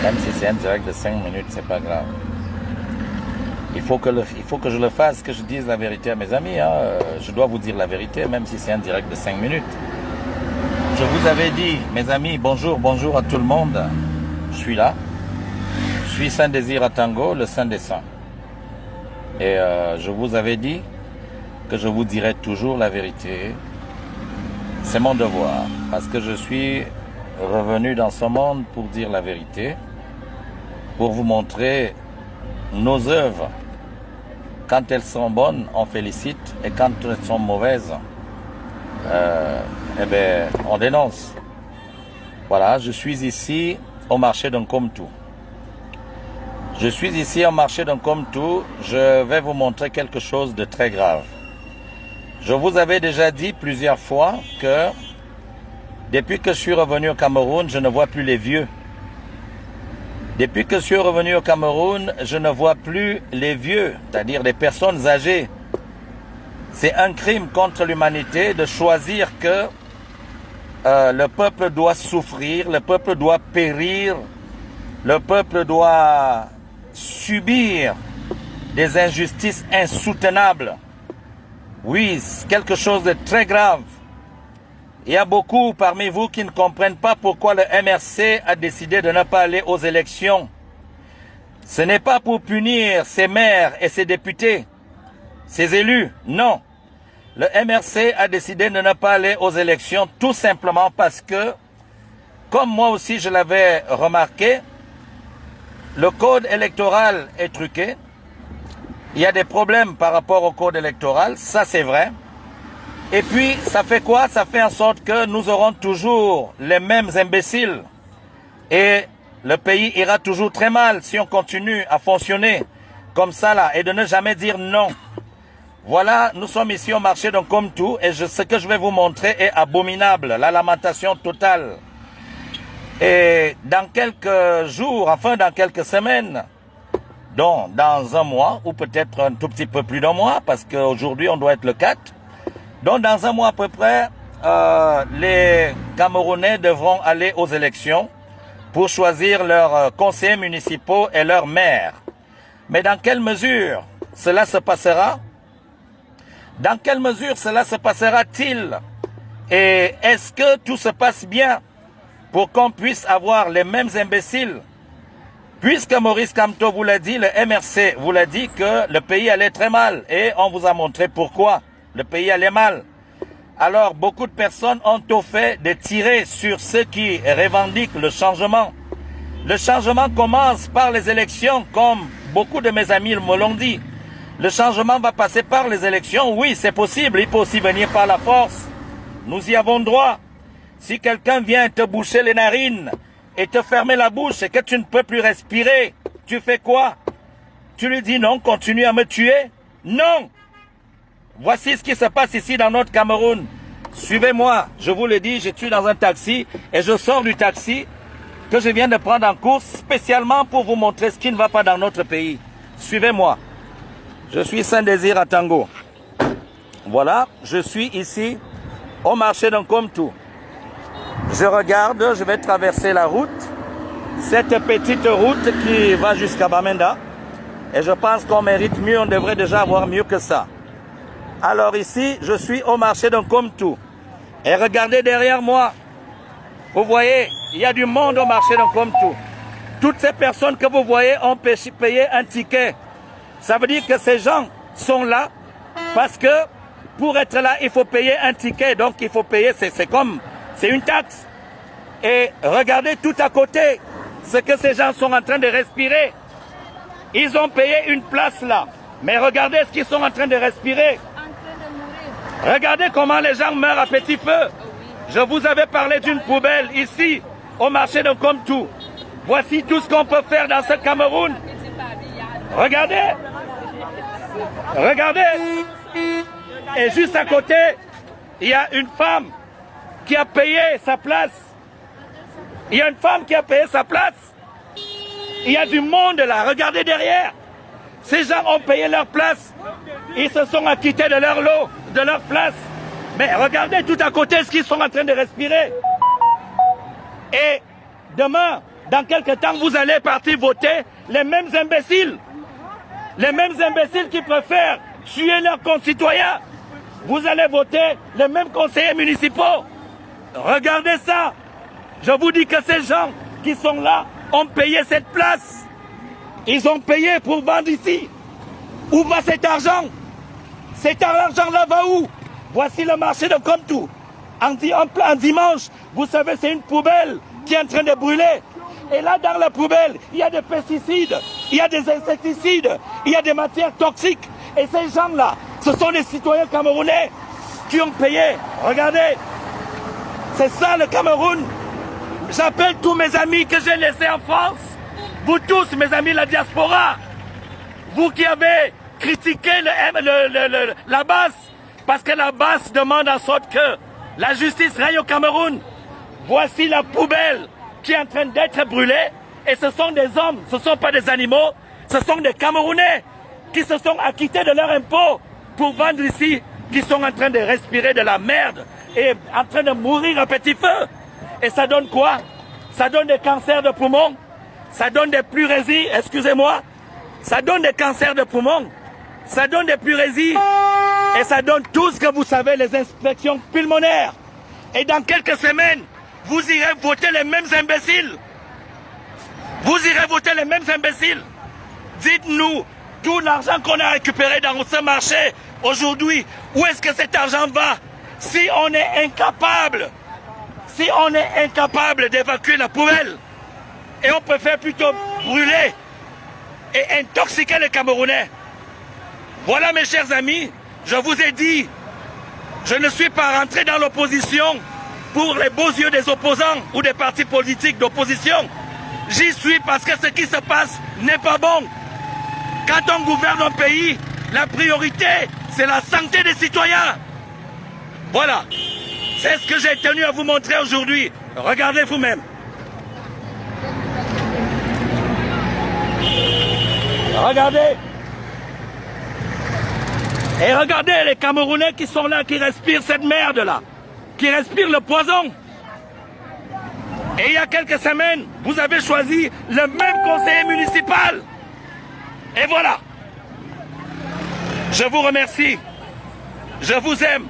Même si c'est un direct de 5 minutes, c'est pas grave. Il faut que je le fasse, que je dise la vérité à mes amis. Hein. Je dois vous dire la vérité, même si c'est un direct de 5 minutes. Je vous avais dit, mes amis, bonjour, bonjour à tout le monde. Je suis là. Je suis Saint Désir Atango, le Saint des Saints. Et je vous avais dit que je vous dirai toujours la vérité. C'est mon devoir, parce que je suis revenu dans ce monde pour dire la vérité, pour vous montrer nos œuvres. Quand elles sont bonnes, on félicite, et quand elles sont mauvaises, eh bien, on dénonce. Voilà, je suis ici au marché d'Nkomtou. Je suis ici au marché d'Nkomtou. Je vais vous montrer quelque chose de très grave. Je vous avais déjà dit plusieurs fois que depuis que je suis revenu au Cameroun, je ne vois plus les vieux. Depuis que je suis revenu au Cameroun, je ne vois plus les vieux, c'est-à-dire les personnes âgées. C'est un crime contre l'humanité de choisir que le peuple doit souffrir, le peuple doit périr, le peuple doit subir des injustices insoutenables. Oui, c'est quelque chose de très grave. Il y a beaucoup parmi vous qui ne comprennent pas pourquoi le MRC a décidé de ne pas aller aux élections. Ce n'est pas pour punir ses maires et ses députés, ses élus, non. Le MRC a décidé de ne pas aller aux élections tout simplement parce que, comme moi aussi je l'avais remarqué, le code électoral est truqué. Il y a des problèmes par rapport au code électoral, ça c'est vrai. Et puis, ça fait quoi? Ça fait en sorte que nous aurons toujours les mêmes imbéciles. Et le pays ira toujours très mal si on continue à fonctionner comme ça là et de ne jamais dire non. Voilà, nous sommes ici au marché d'Nkomtou et ce que je vais vous montrer est abominable, la lamentation totale. Et dans quelques jours, enfin dans quelques semaines, donc dans un mois ou peut-être un tout petit peu plus d'un mois parce qu'aujourd'hui on doit être le 4, donc dans un mois à peu près, les Camerounais devront aller aux élections pour choisir leurs conseillers municipaux et leurs maires. Mais dans quelle mesure cela se passera? Dans quelle mesure cela se passera-t-il? Et est-ce que tout se passe bien pour qu'on puisse avoir les mêmes imbéciles? Puisque Maurice Kamto vous l'a dit, le MRC vous l'a dit que le pays allait très mal et on vous a montré pourquoi le pays allait mal. Alors beaucoup de personnes ont tout fait de tirer sur ceux qui revendiquent le changement. Le changement commence par les élections, comme beaucoup de mes amis me l'ont dit. Le changement va passer par les élections, oui c'est possible, il peut aussi venir par la force. Nous y avons droit. Si quelqu'un vient te boucher les narines et te fermer la bouche et que tu ne peux plus respirer, tu fais quoi? Tu lui dis non, continue à me tuer? Non! Voici ce qui se passe ici dans notre Cameroun. Suivez-moi, je vous le dis, je suis dans un taxi et je sors du taxi que je viens de prendre en course spécialement pour vous montrer ce qui ne va pas dans notre pays. Suivez-moi. Je suis Saint Désir Atango. Voilà, je suis ici au marché d'Nkomtou. Je regarde, je vais traverser la route, cette petite route qui va jusqu'à Bamenda. Et je pense qu'on mérite mieux, on devrait déjà avoir mieux que ça. Alors ici, je suis au marché d'Nkomtou. Et regardez derrière moi. Vous voyez, il y a du monde au marché d'Nkomtou. Toutes ces personnes que vous voyez ont payé un ticket. Ça veut dire que ces gens sont là parce que pour être là, il faut payer un ticket. Donc il faut payer, c'est une taxe. Et regardez tout à côté ce que ces gens sont en train de respirer. Ils ont payé une place là. Mais regardez ce qu'ils sont en train de respirer. Regardez comment les gens meurent à petit feu. Je vous avais parlé d'une poubelle ici, au marché d'Nkomtou. Voici tout ce qu'on peut faire dans ce Cameroun. Regardez. Regardez. Et juste à côté, il y a une femme qui a payé sa place. Il y a une femme qui a payé sa place. Il y a du monde là. Regardez derrière. Ces gens ont payé leur place. Ils se sont acquittés de leur lot, de leur place. Mais regardez tout à côté ce qu'ils sont en train de respirer. Et demain, Dans quelques temps, vous allez partir voter les mêmes imbéciles. Les mêmes imbéciles qui préfèrent tuer leurs concitoyens. Vous allez voter les mêmes conseillers municipaux. Regardez ça. Je vous dis que ces gens qui sont là ont payé cette place. Ils ont payé pour vendre ici. Où va cet argent? Cet argent-là va où? Voici le marché de Komtou. En dimanche, vous savez, c'est une poubelle qui est en train de brûler. Et là, dans la poubelle, il y a des pesticides, il y a des insecticides, il y a des matières toxiques. Et ces gens-là, ce sont des citoyens camerounais qui ont payé. Regardez, c'est ça le Cameroun. J'appelle tous mes amis que j'ai laissés en France. Vous tous, mes amis de la diaspora. Vous qui avez critiqué la base, parce que la base demande en sorte que la justice règne au Cameroun. Voici la poubelle qui est en train d'être brûlée. Et ce sont des hommes, ce ne sont pas des animaux. Ce sont des Camerounais qui se sont acquittés de leurs impôts pour vendre ici, qui sont en train de respirer de la merde et en train de mourir à petit feu. Et ça donne quoi? Ça donne des cancers de poumons, ça donne des pleurésies, excusez-moi, ça donne des cancers de poumons, ça donne des pleurésies et ça donne tout ce que vous savez, les infections pulmonaires. Et dans quelques semaines, vous irez voter les mêmes imbéciles. Vous irez voter les mêmes imbéciles. Dites-nous, tout l'argent qu'on a récupéré dans ce marché aujourd'hui, où est-ce que cet argent va? Si on est incapable d'évacuer la poubelle, et on préfère plutôt brûler et intoxiquer les Camerounais. Voilà mes chers amis, je vous ai dit, je ne suis pas rentré dans l'opposition pour les beaux yeux des opposants ou des partis politiques d'opposition. J'y suis parce que ce qui se passe n'est pas bon. Quand on gouverne un pays, la priorité, c'est la santé des citoyens. Voilà. C'est ce que j'ai tenu à vous montrer aujourd'hui. Regardez vous-même. Regardez. Et regardez les Camerounais qui sont là, qui respirent cette merde-là. Qui respirent le poison. Et il y a quelques semaines, vous avez choisi le même conseiller municipal. Et voilà. Je vous remercie. Je vous aime.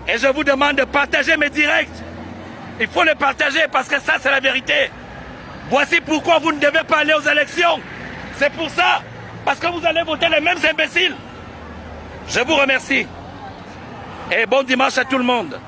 Et je vous demande de partager mes directs. Il faut les partager parce que ça, c'est la vérité. Voici pourquoi vous ne devez pas aller aux élections. C'est pour ça. Parce que vous allez voter les mêmes imbéciles. Je vous remercie. Et bon dimanche à tout le monde.